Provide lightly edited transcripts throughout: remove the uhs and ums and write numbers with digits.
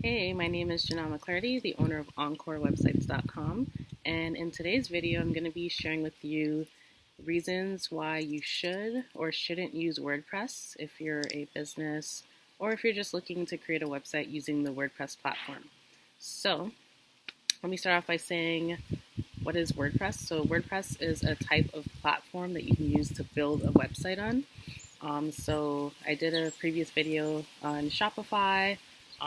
Hey, my name is Janelle McClarty, the owner of EncoreWebsites.com, and in today's video I'm going to be sharing with you reasons why you should or shouldn't use WordPress if you're a business or if you're just looking to create a website using the WordPress platform. So, let me start off by saying, what is WordPress? So WordPress is a type of platform that you can use to build a website on. So I did a previous video on Shopify.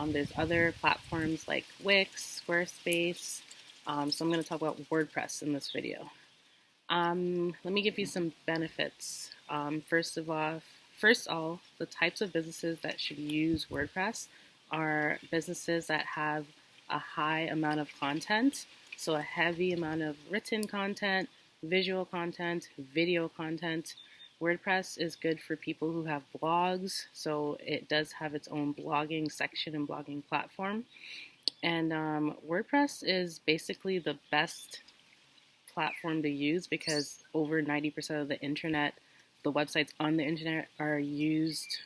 There's other platforms like Wix, Squarespace. So I'm going to talk about WordPress in this video. Let me give you some benefits. First all, the types of businesses that should use WordPress are businesses that have a high amount of content. So a heavy amount of written content, visual content, video content. WordPress is good for people who have blogs, so it does have its own blogging section and blogging platform. And WordPress is basically the best platform to use because over 90% of the internet, the websites on the internet are used,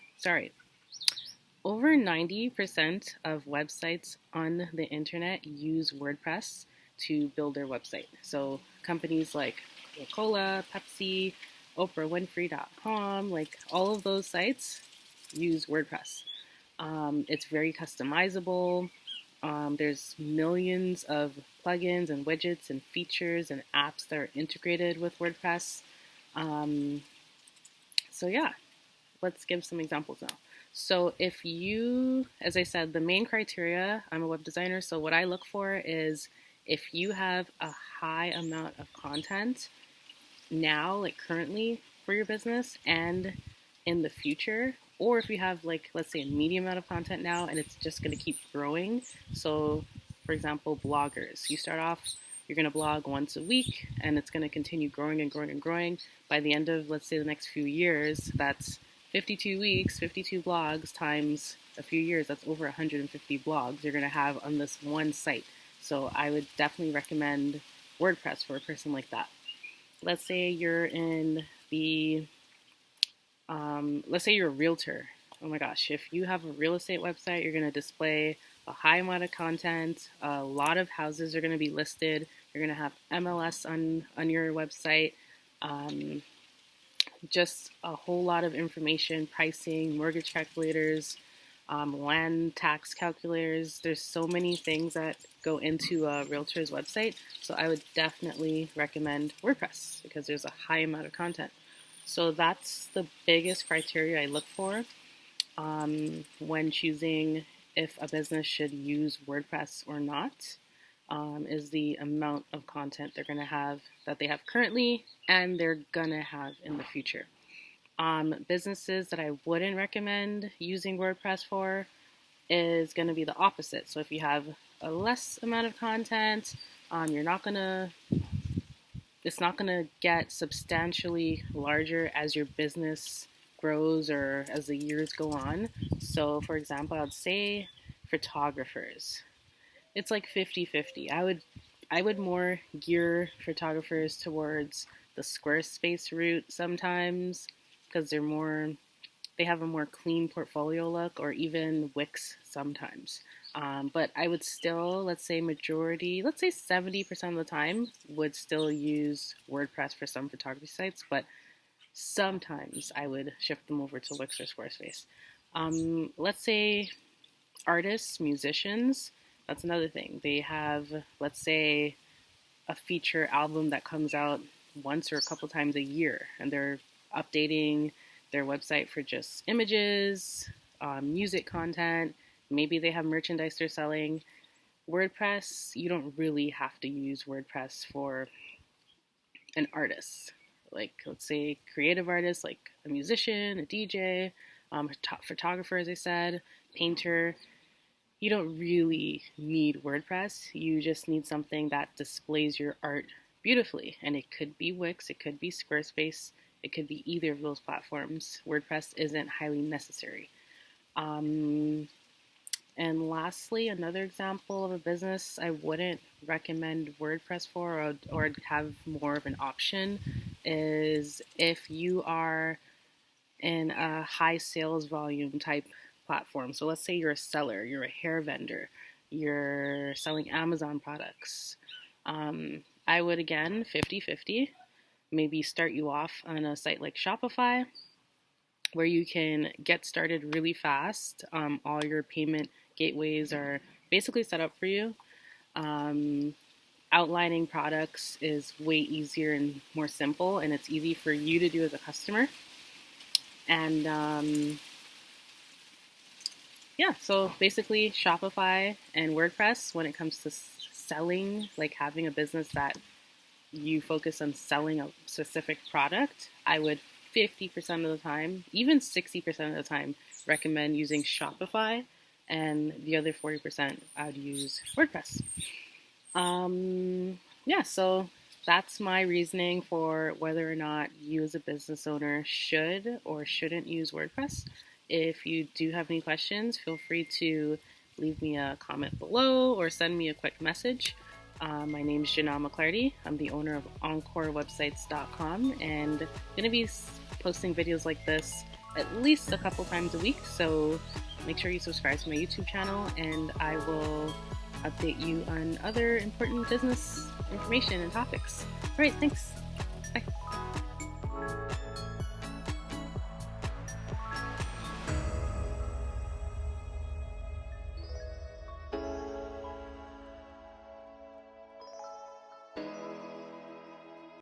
over 90% of websites on the internet use WordPress to build their website. So companies like Coca-Cola, Pepsi, OprahWinfrey.com, like all of those sites use WordPress. It's very customizable. There's millions of plugins and widgets and features and apps that are integrated with WordPress. So yeah, let's give some examples now. So if you, as I said, the main criteria, I'm a web designer, so what I look for is if you have a high amount of content now, like currently for your business and in the future, or if you have like, let's say a medium amount of content now and it's just going to keep growing. So for example, bloggers, you start off, you're going to blog once a week and it's going to continue growing and growing and growing. By the end of, let's say, the next few years, that's 52 weeks, 52 blogs times a few years, that's over 150 blogs you're going to have on this one site. So I would definitely recommend WordPress for a person like that. Let's say you're in the, let's say you're a realtor. Oh my gosh, if you have a real estate website, you're going to display a high amount of content. A lot of houses are going to be listed. You're going to have MLS on your website. Just a whole lot of information, pricing, mortgage calculators, land tax calculators. There's so many things that go into a realtor's website. So I would definitely recommend WordPress because there's a high amount of content. So that's the biggest criteria I look for when choosing if a business should use WordPress or not, is the amount of content they're going to have, that they have currently, and they're going to have in the future. Businesses that I wouldn't recommend using WordPress for is going to be the opposite. So if you have a less amount of content, it's not going to get substantially larger as your business grows or as the years go on. So for example, I'd say photographers. It's like 50-50. I would more gear photographers towards the Squarespace route sometimes because they have a more clean portfolio look, or even Wix sometimes. But I would still, let's say 70% of the time would still use WordPress for some photography sites, but sometimes I would shift them over to Wix or Squarespace. Let's say artists, musicians, that's another thing. They have, let's say, a feature album that comes out once or a couple times a year, and they're updating their website for just images, music content. Maybe they have merchandise they're selling. WordPress, you don't really have to use WordPress for an artist. Like, let's say creative artists, like a musician, a DJ, photographer, as I said, painter. You don't really need WordPress. You just need something that displays your art beautifully. And it could be Wix, it could be Squarespace, it could be either of those platforms. WordPress isn't highly necessary. And lastly, another example of a business I wouldn't recommend WordPress for, or have more of an option, is if you are in a high sales volume type platform. So let's say you're a seller, you're a hair vendor, you're selling Amazon products. I would, again, 50-50, maybe start you off on a site like Shopify, where you can get started really fast. All your payment gateways are basically set up for you. Outlining products is way easier and more simple, and it's easy for you to do as a customer. And yeah, so basically Shopify and WordPress, when it comes to selling, like having a business that you focus on selling a specific product, I would 50% of the time, even 60% of the time, recommend using Shopify, and the other 40% I'd use WordPress. Yeah, so that's my reasoning for whether or not you as a business owner should or shouldn't use WordPress. If you do have any questions, feel free to leave me a comment below or send me a quick message. My name is Janelle McClarty. I'm the owner of EncoreWebsites.com, and I'm going to be posting videos like this at least a couple times a week, so make sure you subscribe to my YouTube channel, and I will update you on other important business information and topics. All right, thanks. Bye.